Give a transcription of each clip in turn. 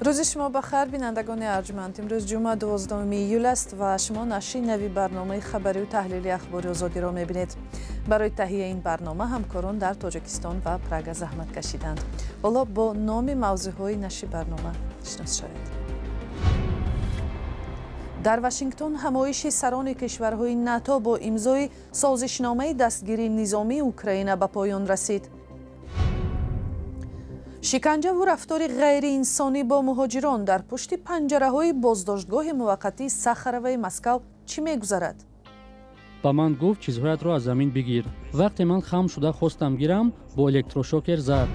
روز شما بخیر بینندگان ارجمند. امروز جمعه 12 ایول است و شما نشر نوی برنامه خبری و تحلیلی اخباری آزادی را می‌بینید. برای تهیه این برنامه همکاران در تاجیکستان و پراگ زحمت کشیدند. حالا با نام موضوعهای نشر برنامه شناس شوید. در واشنگتن همایش سران کشورهای ناتو با امضای سازشنامه دستگیری نظامی اوکراین به پایان رسید. شکنجه و رفتار غیر انسانی با مهاجران در پشت پنجره‌های بازداشتگاه موقتی ساخاروی مسکو چی می‌گذرد؟ با من گفت چیزهایت را از زمین بگیر. وقتی من خم شده خواستم گیرم با الکتروشوکر زد.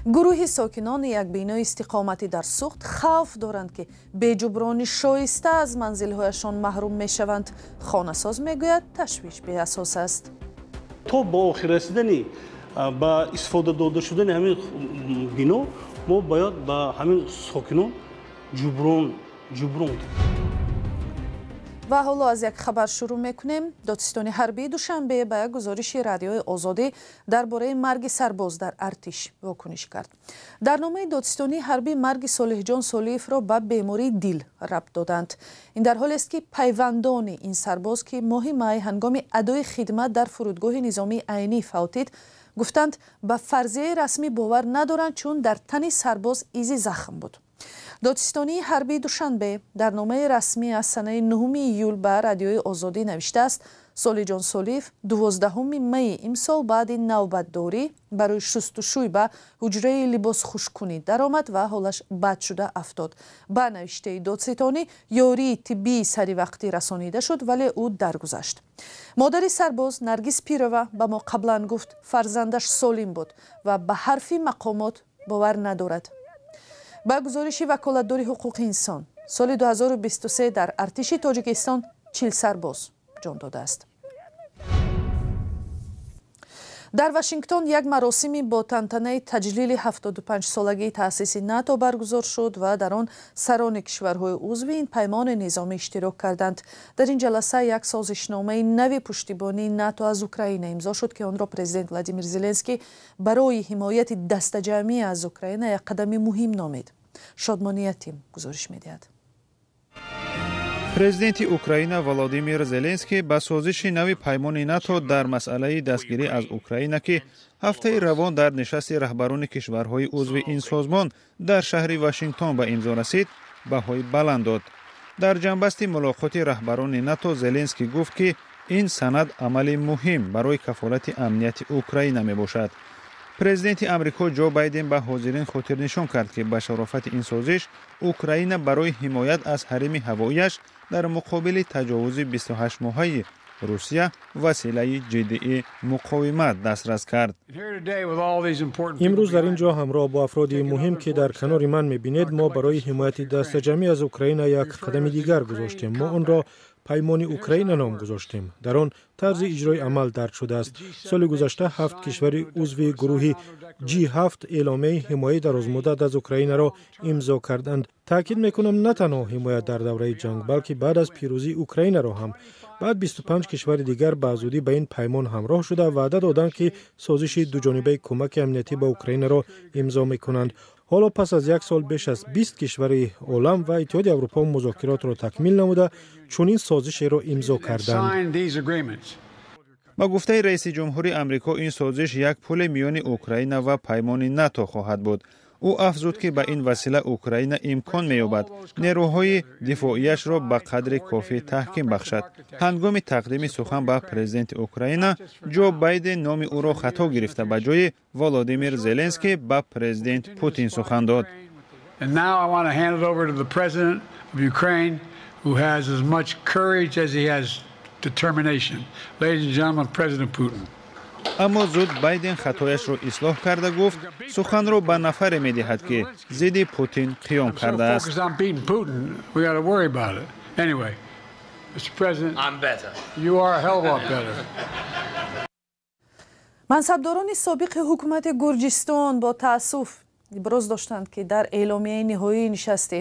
گروه ساکنان یک بنا استقامتی در سوخت خوف دارند که بجبران شایسته از منزل‌هایشان محروم می‌شوند. خانه‌ساز می‌گوید تشویش بی اساس است. تا با آخر رسیدن با استفاده داده شدن همین بنا ما باید با همین ساکنان جبران و حالا از یک خبر شروع میکنیم. دادستان حربی دوشنبه به یک گزارش رادیوی آزادی درباره مرگ سرباز در ارتش واکنش کرد. در نامه دادستانی حربی مرگ صالح جان صالحیف را به بیماری دل ربط دادند. این در حالی است که پیوندان این سرباز که ماه می هنگام ادای خدمت در فرودگاه نظامی عینی فوتید گفتند به فرضیه رسمی باور ندارند چون در تن سرباز ایزی زخم بود. دادستانی حربی دوشنبه در نامه رسمی از سنه 9 ایول به رادیوی آزادی نوشته است صالح جان صالحیف 12 می امسال بعد نوبتداری برای شستشوی به حجره لباس خشککنی درآمد و حالش بد شده افتاد. به نوشته دادستانی یاری طبی سری وقتی رسانیده شد ولی او درگذشت. مادر سرباز نرگس پیروا به ما قبلا گفت فرزندش سالم بود و به حرفی مقامات باور ندارد. با گزارش وکالتدار حقوق انسان سال 2023 در ارتش تاجیکستان 40 سرباز جان داده است. در واشنگتن یک مراسمی با تنتنه تجلیل 75 سالگی تأسیس ناتو برگزار شد و در آن سران کشورهای عضو این پیمان نظامی اشتراک کردند. در این جلسه یک سازشنامه نوی پشتیبانی ناتو از اوکراین امضا شد که آن را پرزیدنت ولادیمیر زلنسکی برای حمایت دست جمعی از اوکراین یک قدم مهم نامید. شادمانی تیم گزارش می‌دهد. پرزیدنت اوکراین ولادیمیر زلنسکی با سازش نوی پیمان ناتو در مسئله دستگیری از اوکراین که هفته روان در نشست رهبران کشورهای عضو این سازمان در شهر واشنگتن به امضا رسید بهای بلند داد. در جنبسط ملاقات رهبران ناتو زلنسکی گفت که این سند عمل مهم برای کفالت امنیت اوکراین می باشد. پرزیدنت امریکا جو بایدن به حاضرین خاطر نشان کرد که به شرافت این سازش اوکراین برای حمایت از حریم هواییش در مقابل تجاوز 28 ماهه روسیه وسیله جدی مقاومت دسترس کرد. امروز در اینجا همراه با افراد مهم که در کنار من می‌بینید ما برای حمایت دست جمعی از اوکراین یک قدم دیگر گذاشتیم. ما آن را پیمان اوکراین نام گذاشتیم. در آن طرز اجرای عمل درج شده است. سال گذشته 7 کشور عضو گروه G7 اعلامیه حمایت درازمدت از اوکراین را امضا کردند. تاکید میکنم نه تنها حمایت در دوره جنگ بلکه بعد از پیروزی اوکراین را هم بعد 25 کشور دیگر به زودی به این پیمان همراه شده و وعده دادند که سازش دوجانبه کمک امنیتی به اوکراین را امضا میکنند. حالا پس از یک سال بیش از 20 کشور عالم و اتحادیه اروپا مذاکرات را تکمیل نموده چون این سازش را امضا کردند. با گفته رئیس جمهوری امریکا این سازش یک پل میان اوکراین و پیمان ناتو خواهد بود. او افزود که به این وسیله اوکراین امکان می‌یابد نیروهای دفاعیش را به قدر کافی تحکیم بخشد. هنگام تقدیم سخن به پرزیدنت اوکراین جو بایدن نام او را خطا گرفته به جای ولادیمیر زلنسکی به پرزیدنت پوتین سخن داد. اما زود بایدن خطایش را اصلاح کرده گفت سخن را به نفر می دهد که ضد پوتین قیام کرده است. منصبداران سابق حکومت گرجستان با تأسف ابراز داشتند که در اعلامیه نهایی نشست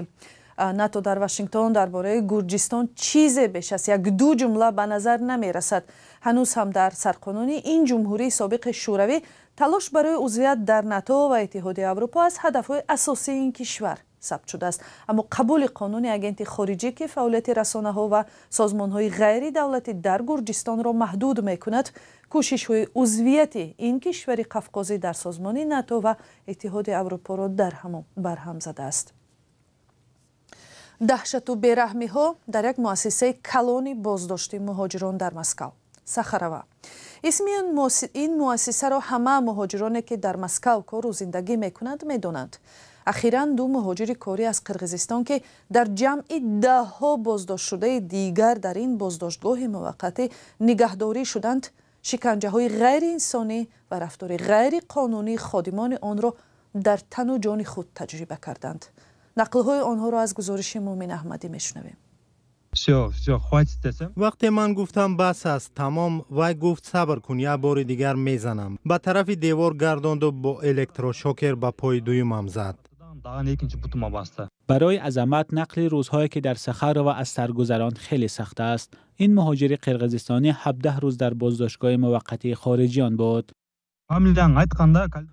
ناتو در واشنگتن درباره گرجستان چیزی بیش از یک دو جمله به نظر نمی رسد. هنوز هم در سرقانون این جمهوری سابق شوروی تلاش برای عضویت در ناتو و اتحادیه اروپا از هدفهای اساسی این کشور ثبت شده است. اما قبول قانون اگنت خارجی که فعالیت رسانه‌ها و سازمان‌های غیر دولتی در گرجستان را محدود می‌کند، کوشش‌های عضویت این کشور قفقازی در سازمان ناتو و اتحادیه اروپا را برهم زده است. دهشت و بی‌رحمی‌ها در یک مؤسسه کلانی بازداشتی مهاجران در مسکو. سخروا اسم این مؤسسه را همه مهاجرانی که در مسکو کار و زندگی می‌کنند می‌دانند. اخیراً دو مهاجر کاری از قرقیزستان که در جمع ده‌ها بازداشت شده دیگر در این بازداشتگاه موقت نگهداری شدند، شکنجه‌های غیر انسانی و رفتار غیر قانونی خادمان آن را در تن و جان خود تجربه کردند. نقل‌های آنها را از گزارش مومن احمدی میشنویم. وقتی من گفتم بس است تمام، وای گفت صبر کن یک بار دیگر میزنم. به طرف دیوار گرداند و با الکتروشوکر به پای دویمم زد. برای عظمت نقل روزهایی که در سخر و از سرگذران خیلی سخت است. این مهاجر قرقیزستانی 17 روز در بازداشتگاه موقتی خارجیان بود.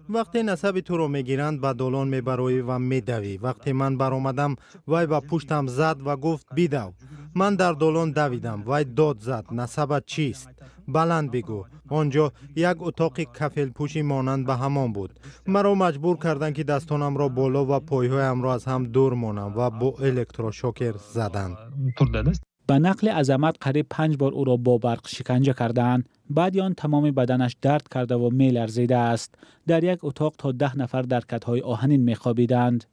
وقتی نسب تو رو میگیرند به دالان میبروی و میدوی. وقتی من برآمدم وای به پشتم زد و گفت بیدو. من در دالان دویدم. وای داد زد. نسبت چیست؟ بلند بگو. آنجا یک اتاق کفل پوشی مانند به همان بود. مرا مجبور کردند که دستانم را بالا و پایهایم را از هم دور مانم و با الکتروشوکر زدند. به نقل عظمت قریب 5 بار او را با برق شکنجه کردند. بعد آن تمام بدنش درد کرده و میلرزیده است. در یک اتاق تا 10 نفر در کت‌های آهنین میخوابیدند.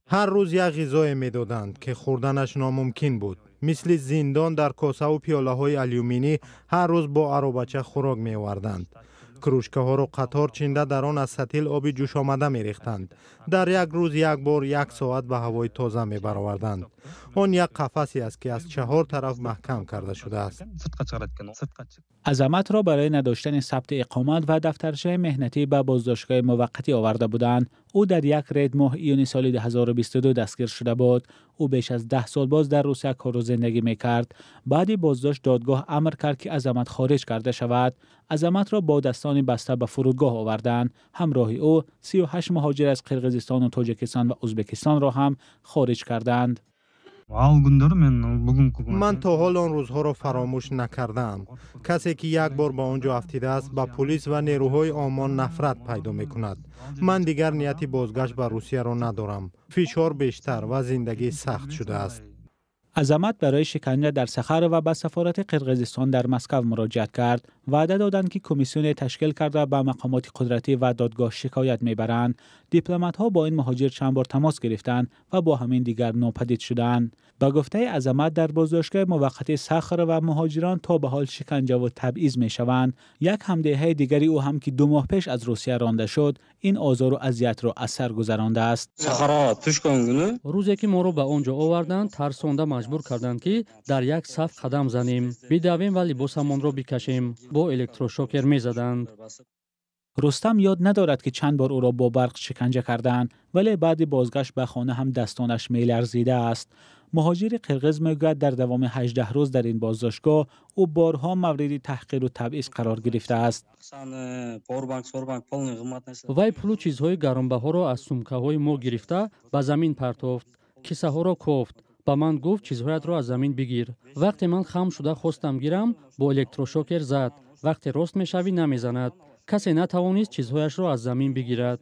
هر روز یک غذای میدادند که خوردنش ناممکن بود. مثل زندان در کاسه و پیاله های آلومینی هر روز با عروبچه خوراک می‌آوردند. کروشکه ها را قطار چینده در آن از ستیل آب جوش آمده می‌ریختند. در یک روز یک بار 1 ساعت به هوای تازه می‌برآوردند. آن یک قفسی است که از 4 طرف محکم کرده شده است. عظمت را برای نداشتن ثبت اقامت و دفترچه مهنتی به بازداشتگاه موقتی آورده بودند. او در یک رید ماه ایون سال 2022 دستگیر شده بود. او بیش از 10 سال باز در روسیه کار و زندگی می‌کرد. بعد بازداشت دادگاه امر کرد که عظمت خارج کرده شود. عظمت را با دستان بسته به فرودگاه آوردند. همراه او 38 مهاجر از قرقیزستان و تاجیکستان و ازبکستان را هم خارج کردند. من تا حال آن روزها را فراموش نکردم. کسی که یک بار به آنجا افتیده است به پلیس و نیروهای آمان نفرت پیدا می‌کند. من دیگر نیتی بازگشت به روسیه را ندارم. فشار بیشتر و زندگی سخت شده است. عظمت برای شکنجه در سخر و به سفارت قرقیزستان در مسکو مراجعت کرد. وعده دادند که کمیسیون تشکیل کرده به مقامات قدرتی و دادگاه شکایت میبرند. دیپلمات‌ها با این مهاجر چند بار تماس گرفتند و با همین دیگر ناپدید شدند. با گفته عظمت در بازداشتگاه موقتی سخر و مهاجران تا به حال شکنجه و تبعیض میشوند. یک همدیه دیگری او هم که 2 ماه پیش از روسیه رانده شد، این آزار و اذیت را از سر گذرانده است. روزی که ما رو به آنجا آوردند، ترسانده مجبور کردند که در یک صف قدم زنیم، بدویم و لباسمان را بکشیم. با الکتروشوکر میزدند. رستم یاد ندارد که چند بار او را با برق شکنجه کردند، ولی بعد بازگشت به خانه هم دستانش میلرزیده است. مهاجر قرقیز میگوید در دوام 18 روز در این بازداشتگاه او بارها مورد تحقیر و تبعیض قرار گرفته است. وای پول چیزهای گرانبها را از سومکه‌های ما گرفته به زمین پرتافت. کیسه ها را کوفت. با من گفت چیزهایت را از زمین بگیر. وقتی من خم شده خواستم گیرم، با الکتروشوکر زد. وقتی راست میشوی نمیزند. کسی نتوانست چیزهایش را از زمین بگیرد.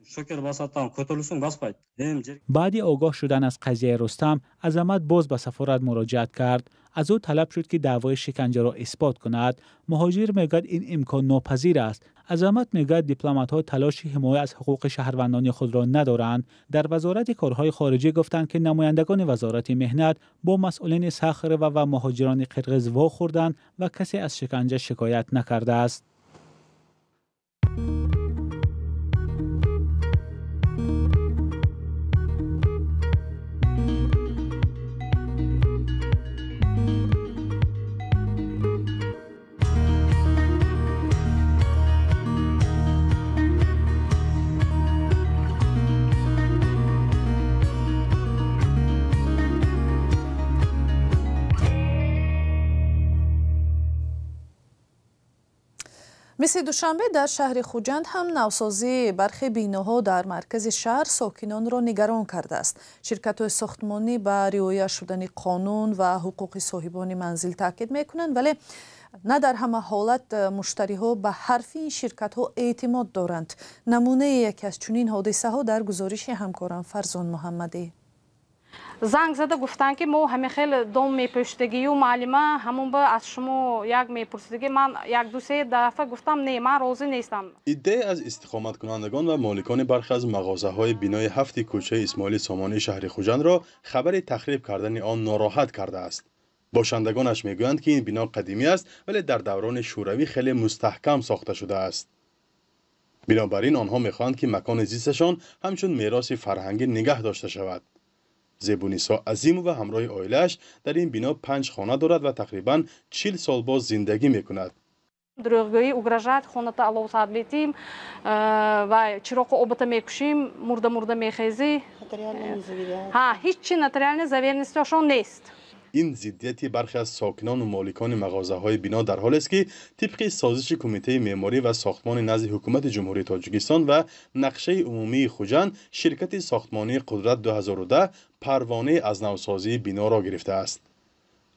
بعد آگاه شدن از قضیه رستم، عظمت باز به سفارت مراجعت کرد. از او طلب شد که دعوای شکنجه را اثبات کند. مهاجر میگوید این امکان ناپذیر است. عظمت میگوید دیپلمات‌ها تلاش حمایت از حقوق شهروندان خود را ندارند. در وزارت کارهای خارجه گفتند که نمایندگان وزارت مهنت با مسئولین سخر و مهاجران قرقیز واخوردند و کسی از شکنجه شکایت نکرده است. روز دوشنبه در شهر خوجند هم نوسازی برخی بیناها در مرکز شهر ساکنان را نگران کرده است. شرکت‌های ساختمانی به رعایت شدن قانون و حقوق صاحبان منزل تاکید می‌کنند، ولی نه در همه حالت مشتری‌ها به حرف این شرکت‌ها اعتماد دارند. نمونه یکی از چنین حادثه‌ها در گزارش همکارم فرزان محمدی. زنگ زده گفتن که ما همه خیلی دام میپشتگی و معلمه همون با از شما یک میپرسیدگی. من یک دو سه دفعه گفتم نه من راضی نیستم. ایده از استقامت کنندگان و مالکان برخی از مغازه‌های بینای 7 کوچه اسماعیل سامانی شهر خوجند را خبر تخریب کردن آن ناراحت کرده است. باشندگانش میگویند که این بنا قدیمی است ولی در دوران شوروی خیلی مستحکم ساخته شده است. بنابراین آنها میخواهند که مکان زیستشان همچون میراث فرهنگی نگه داشته شود. زیبونیسا عظیم و همراه عائله‌اش در این بنا 5 خانه دارد و تقریباً 40 سال باز زندگی میکند. دروغگویی угрожает خونتا алло саблетим و چراغ آبتا میکشیم مرده میخیزی. هیچ نотариальной заверенностьшон نیست. این ضدیتی برخی از ساکنان و مالکان مغازه‌های بنا در حالی است که طبق سازش کمیته معماری و ساختمان نزد حکومت جمهوری تاجیکستان و نقشه عمومی خوجند، شرکت ساختمانی قدرت 2010 پروانه از نوسازی بنا را گرفته است.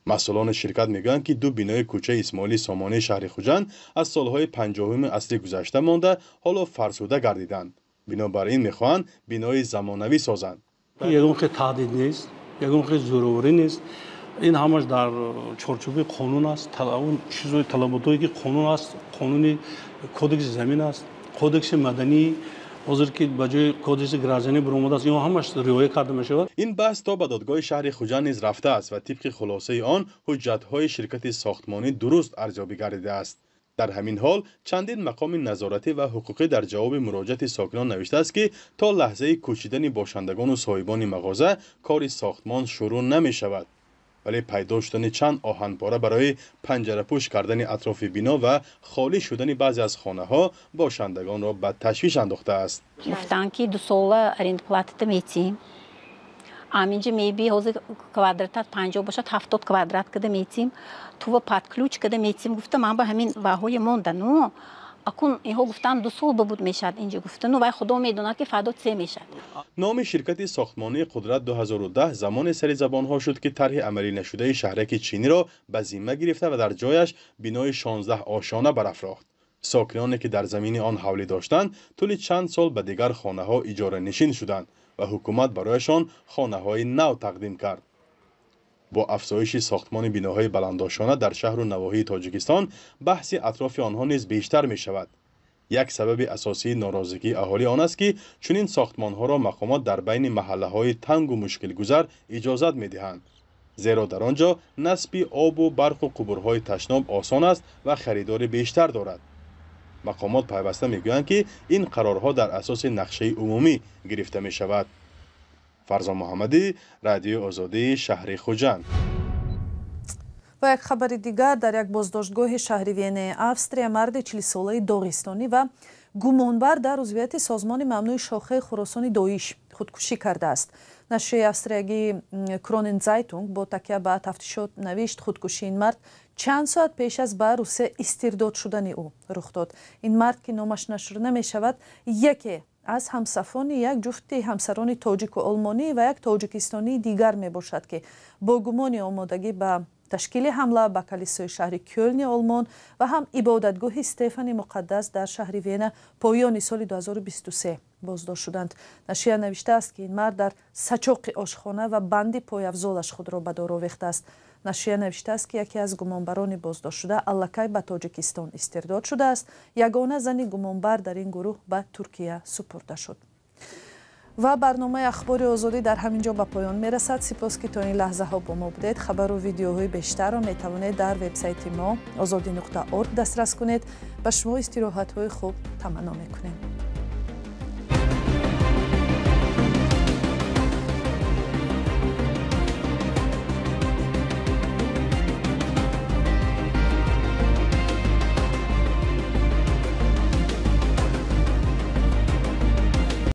مسئولان شرکت میگویند که 2 بینای کوچه اسماعیل سامانی شهر خوجند از سالهای 50 عصر گذشته مانده حالا فرسوده گردیدند. بنابراین میخواهند بینای زمانوی سازند. یگون که تعدید نیست، یگون که ضروری نیست. این همش در چارچوب قانون است. اون چیزای طلباتایی که قانون است، قانون کدکس زمین است، کدکس مدنی حاضر که به جای کدکس گرازانی برآمده است، این همش رعایت کرده میشود. این بحث تا به دادگاه شهر خوجند نیز رفته است و طبق خلاصه آن حجت‌های شرکت ساختمانی درست ارزیابی گردیده است. در همین حال چندین مقام نظارتی و حقوقی در جواب مراجعت ساکنان نوشته است که تا لحظه کوچیدن باشندگان و صاحبان مغازه کار ساختمان شروع نمی شود. ولی پیدا شدن چند آهنپاره برای پنجره پوش کردن اطراف بنا و خالی شدن بعضی از خانه ها باشندگان را به تشویش انداخته است. گفتن که 2 سال ارند платите میتیم. Аминҷа меби ҳозир квадратат 50 бошад 70 квадрат када метим тува подключ када метим гуфта ман ба ҳамин баҳои мондану акун инҳо гуфтан 2 сол ба буд мешад инҷа гуфтану вай худо медонад ки фардо 3 мешад. نام شرکت ساختمانی قدرت 2010 زمان سری زبانها شد که طرح عملی نشده شهرک چینی را به ذمه گرفته و در جایش بنای 16 آشانه برافراخت. ساکنانی که در زمین آن حولی داشتند طول چند سال به دیگر خانه ها اجاره نشین شدند و حکومت برایشان خانه های نو تقدیم کرد. با افزایش ساختمان بناهای بلندآشانه در شهر و نواحی تاجیکستان بحث اطراف آنها نیز بیشتر می شود. یک سبب اساسی ناراضگی اهالی آن است که چنین ساختمان ها را مقامات در بین محله های تنگ و مشکل گذر اجازت می دهند. زیرا در آنجا نصب آب و برق و قبورهای تشناب آسان است و خریدار بیشتر دارد. مقامات پیوسته میگویند که این قرارها در اساس نقشه عمومی گرفته می شود. فرزان محمدی، رادیو آزادی شهر خوجند. و یک خبر دیگر در یک بازداشتگاه شهر وین австрия مرد 40 ساله داغستانی و گمانبر در عضویت سازمان ممنوع شاخه خراسان داعش خودکشی کرده است. نشریه австриягӣ کرونن زایتونگ با تکیه به تفتیشات نوشت خودکشی این مرد چند ساعت پیش از به روسیه استرداد شدن او رخ داد. این مرد که نامش نشر نمی شود یکی از همسفران یک جفت همسران تاجیک و آلمانی و یک تاجیکستانی دیگر می باشد که با گمان آمادگی به تشکیل حمله به کلیسای شهر کلن آلمان و هم عبادتگاه استفان مقدس در شهر وین پایان سال 2023 بازداشت شدند. نشریه نوشته است که این مرد در سچاق آشخانه و بند پایافزالش خود را به دار آویخته است. نشریه نوشته است که یکی از گمانبران بازداشت شده الکی به تاجیکستان استرداد شده است. یگانه زن گمانبر در این گروه به ترکیه سپرده شد. و برنامه اخبار آزادی در همینجا به پایان میرسد. سپاس که تا این لحظه ها با ما بودید. خبر و ویدیوهای بیشتر را می توانید در وبسایت ما azadi.org دسترس کنید. به شما استراحت های خوب تمنا میکنیم.